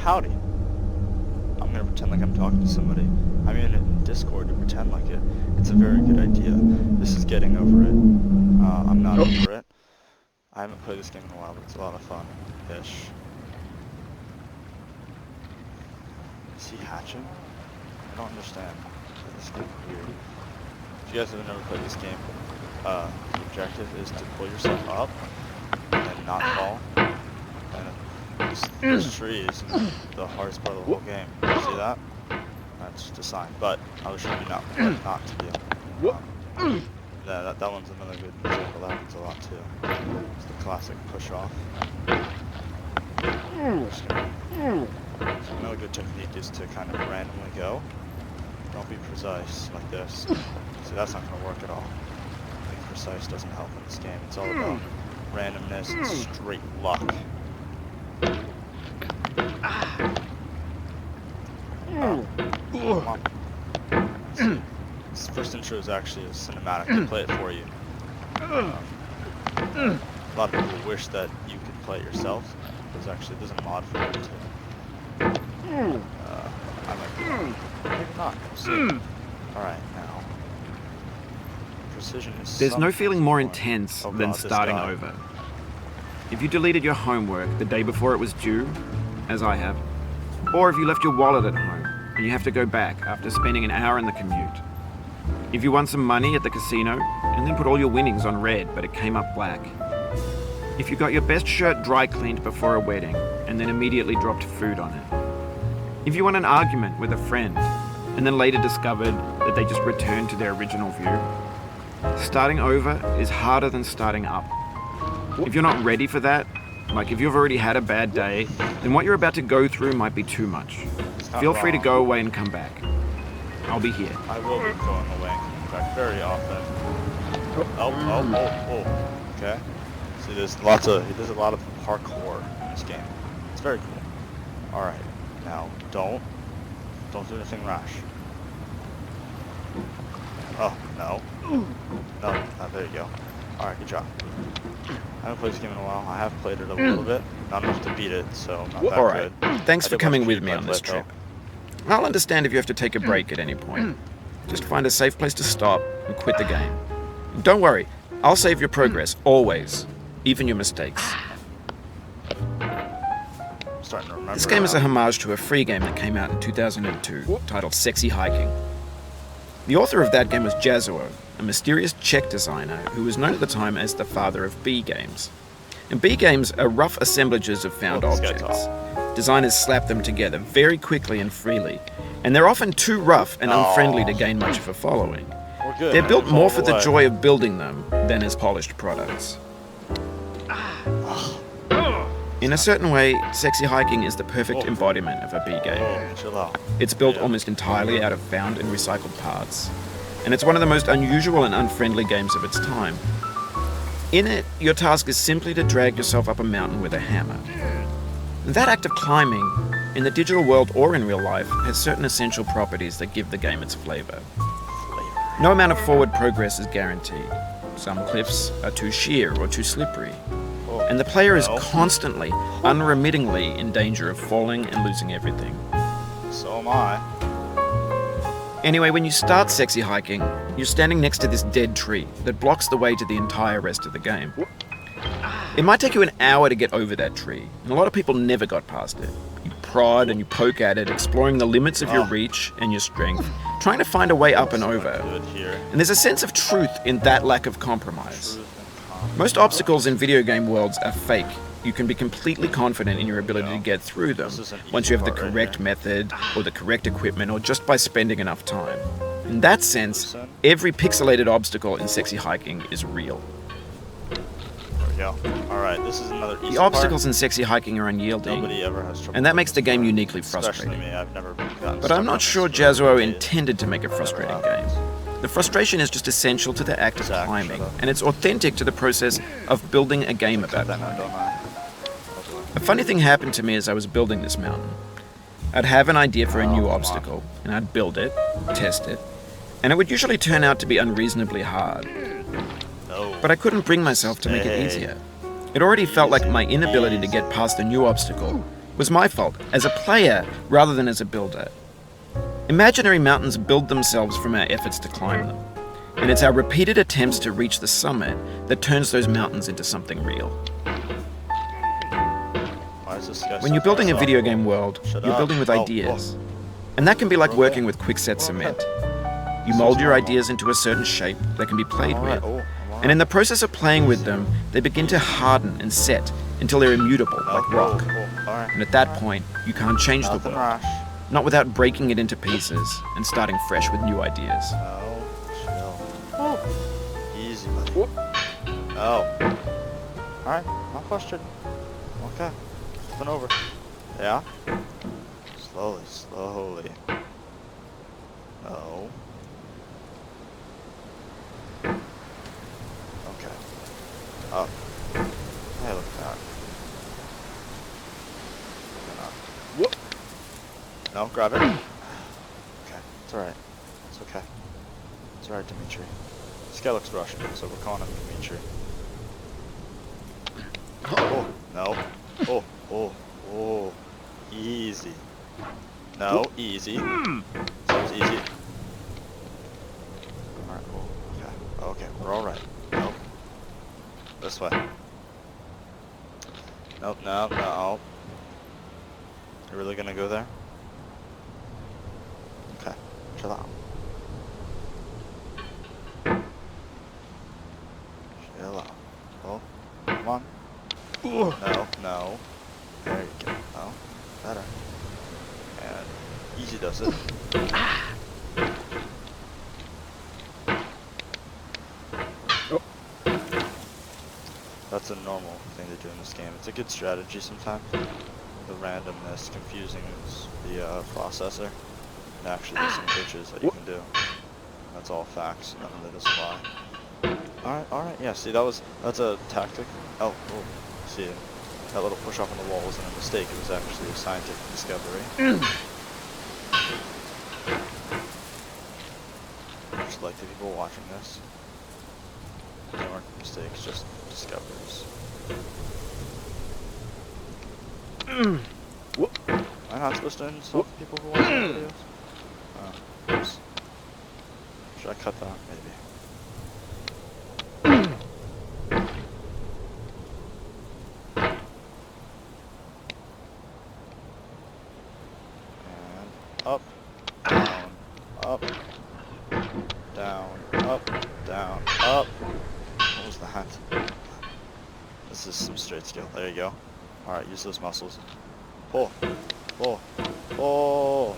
Howdy. I'm gonna pretend like I'm talking to somebody. I'm in Discord to pretend like it. It's a very good idea. This is getting over it. I'm not over it. I haven't played this game in a while, but it's a lot of fun-ish. Is he hatching? I don't understand. This is getting weird. If you guys have never played this game, the objective is to pull yourself up and not fall. And this tree is the hardest part of the whole game. You see that? That's just a sign. But I was showing you not to be. That one's another good example. That happens a lot too. It's the classic push off. So another good technique is to kind of randomly go. Don't be precise like this. See, that's not going to work at all. Being precise doesn't help in this game. It's all about randomness and straight luck. Come on. See, this first intro is actually a cinematic. I'll play it for you. A lot of people wish that you could play it yourself. There's a mod for it too. I might maybe not. We'll see. Alright, now. Precision is There's no feeling more intense than starting guy. over. If you deleted your homework the day before it was due, as I have, or if you left your wallet at home and you have to go back after spending an hour in the commute. If you won some money at the casino and then put all your winnings on red but it came up black. If you got your best shirt dry cleaned before a wedding and then immediately dropped food on it. If you won an argument with a friend and then later discovered that they just returned to their original view. Starting over is harder than starting up. If you're not ready for that, like if you've already had a bad day, then what you're about to go through might be too much. Feel free to go away and come back. I'll be here. I will be going away and coming back very often. Oh. Okay. See, he does a lot of parkour in this game. It's very cool. Alright. Now, don't do anything rash. Oh, no. No, there you go. Alright, good job. I haven't played this game in a while. I have played it a little bit. Not enough to beat it, so not that Alright, good. thanks for coming with me on this trip. I'll understand if you have to take a break at any point. Just find a safe place to stop and quit the game. Don't worry, I'll save your progress, always. Even your mistakes. Starting to remember This game is now. a homage to a free game that came out in 2002, titled Sexy Hiking. The author of that game was Jazzuo, a mysterious Czech designer who was known at the time as the father of B games. And B games are rough assemblages of found objects. Designers slap them together very quickly and freely, and they're often too rough and unfriendly to gain much of a following. They're built more for the joy of building them than as polished products. In a certain way, Sexy Hiking is the perfect embodiment of a B game. Chill out. It's built almost entirely out of found and recycled parts, and it's one of the most unusual and unfriendly games of its time. In it, your task is simply to drag yourself up a mountain with a hammer. That act of climbing, in the digital world or in real life, has certain essential properties that give the game its flavor. No amount of forward progress is guaranteed. Some cliffs are too sheer or too slippery, and the player is constantly, unremittingly in danger of falling and losing everything. So am I. Anyway, when you start Sexy Hiking, you're standing next to this dead tree that blocks the way to the entire rest of the game. It might take you an hour to get over that tree, and a lot of people never got past it. You prod and you poke at it, exploring the limits of your reach and your strength, trying to find a way up and over. And there's a sense of truth in that lack of compromise. Most obstacles in video game worlds are fake. You can be completely confident in your ability to get through them once you have the correct method or the correct equipment or just by spending enough time. In that sense, every pixelated obstacle in Sexy Hiking is real. There we go. Alright, this is another easy The obstacles in Sexy Hiking are unyielding, Nobody ever has trouble and that makes the game with this uniquely part. Especially frustrating. me. I've never gotten But I'm stuck not on sure this Jazzuo really. intended to make a frustrating game. The frustration is just essential to the act of Zach, climbing, shut up. and it's authentic to the process of building a game about That now, climbing. don't I? A funny thing happened to me as I was building this mountain. I'd have an idea for a new obstacle, and I'd build it, test it, and it would usually turn out to be unreasonably hard. No. But I couldn't bring myself to make it Hey. easier. It already felt like my inability to get past a new obstacle was my fault, as a player rather than as a builder. Imaginary mountains build themselves from our efforts to climb them, and it's our repeated attempts to reach the summit that turns those mountains into something real. Why is this guy When you're building a video game world, Shut you're up. building with Oh, ideas. And that can be like Okay. working with quickset cement. You mold your ideas into a certain shape that can be played Alright, with. oh, I'm And in the process of playing with them, they begin to harden and set until they're immutable, like rock. Alright. And at that point, you can't change the Nothing world. rash. Not without breaking it into pieces and starting fresh with new ideas. No, chill. Easy, buddy. Oh. Alright, not frustrated. Okay. Up and over. Yeah? Slowly, slowly. No. Okay. Up. Hey, look at that. Whoop. No, grab it. Okay, it's alright. It's okay. It's alright, Dimitri. This guy looks Russian, so we're calling him Dimitri. Oh, no. Oh, oh, oh. Easy. No, easy. Sounds easy. Alright, oh, okay. Okay, we're alright. Nope. This way. Nope, no, no. You're really gonna go there? Okay, chill out. Chill out. Oh, come on. No, no. There you go. Oh, better. And easy does it. Oh. That's a normal thing to do in this game. It's a good strategy sometimes. The randomness confusing the processor. And actually there's some glitches that you can do. That's all facts, none of it is a lie. Alright, yeah, see that's a tactic. Oh, see, that little push off on the wall wasn't a mistake, it was actually a scientific discovery. Just like the people watching this. They weren't mistakes, just discoveries. Am I not supposed to insult people who watch my videos? Oops. Should I cut that? Maybe. And up, down, up, down, up, down, up. What was that? This is some straight skill. There you go. Alright, use those muscles. Pull. Pull. Pull.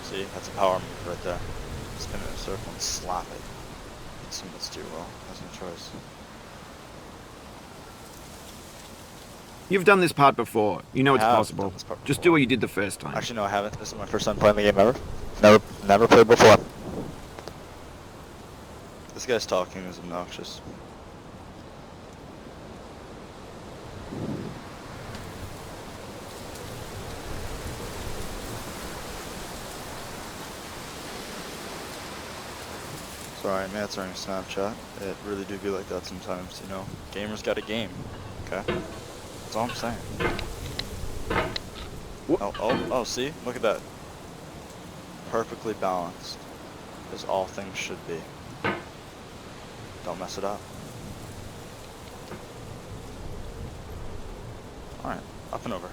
See, that's a power move right there. Spin it in a circle and slap it. Assume it's too well. Has no choice. You've done this part before. You know it's I have possible. done this part Just before. do what you did the first time. Actually, no, I haven't. This is my first time playing the game ever. Never played before. This guy's talking is obnoxious. Sorry, man, it's on Snapchat. It really do be like that sometimes, you know. Gamers got a game, okay? That's all I'm saying. Oh, see? Look at that. Perfectly balanced. As all things should be. Don't mess it up. Alright, up and over.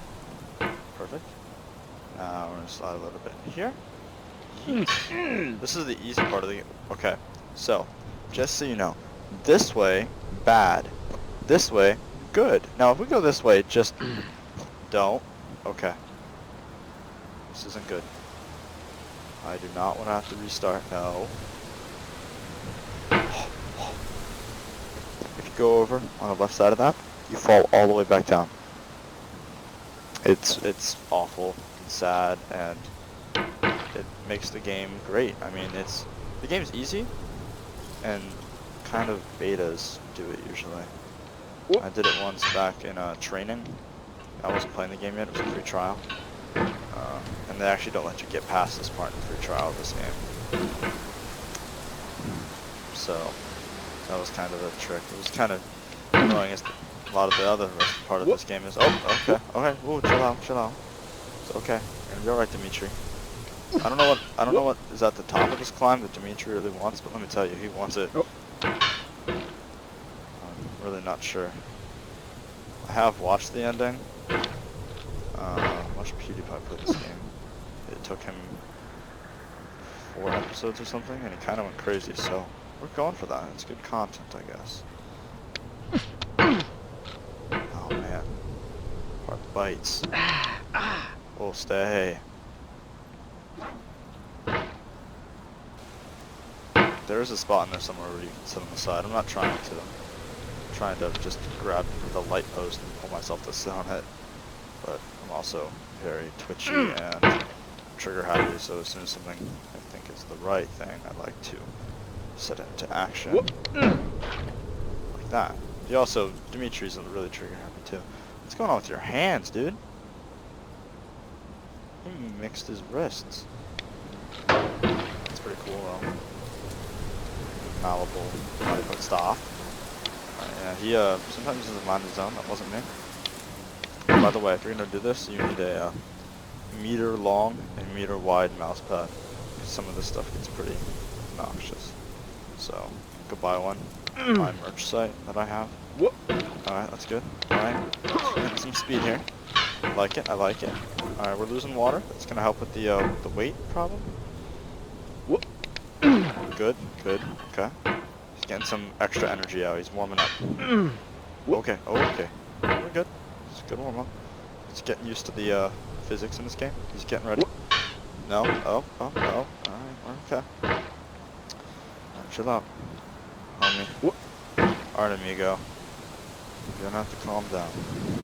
Perfect. Now we're gonna slide a little bit here. Yeet. This is the easy part of the game. Okay, so, just so you know, this way, bad. This way, good. Now if we go this way, just don't. Okay. This isn't good. I do not want to have to restart. No. If you go over on the left side of that, you fall all the way back down. It's awful and sad, and it makes the game great. I mean, the game's easy, and kind of betas do it usually. I did it once back in training. I wasn't playing the game yet, it was a free trial. And they actually don't let you get past this part in the free trial of this game. So, that was kind of a trick. It was kind of annoying. a lot of the other part of this game is. Oh, okay, okay. Ooh, chill out, chill out. It's okay. You're alright, Dimitri. I don't know what is at the top of this climb that Dimitri really wants, but let me tell you, he wants it. I'm really not sure. I have watched the ending. Watched PewDiePie play this game. It took him 4 episodes or something, and he kind of went crazy, so we're going for that. It's good content, I guess. Oh, man. Heart bites. Oh, stay. There is a spot in there somewhere where you can sit on the side. I'm not trying to just grab the light post and pull myself to sit on it, but I'm also very twitchy and trigger happy, so as soon as something I think is the right thing, I like to set it into action. Like that. Dimitri's really trigger happy too. What's going on with your hands, dude? He mixed his wrists. That's pretty cool though. Malleable, but stop. Yeah, he sometimes doesn't mind his own. That wasn't me. By the way, if you're gonna do this, you need a meter long and meter wide mouse pad. Some of this stuff gets pretty obnoxious. So, go buy one. My merch site that I have. Alright, that's good. Alright, getting some speed here. I like it, I like it. Alright, we're losing water. That's gonna help with the weight problem. Good, good, okay. He's getting some extra energy out. He's warming up. Okay, okay. We're good. It's a good warm up. He's getting used to the physics in this game. He's getting ready. No, oh. Alright, we're okay. Alright, chill out, homie. Alright, amigo. You're gonna have to calm down.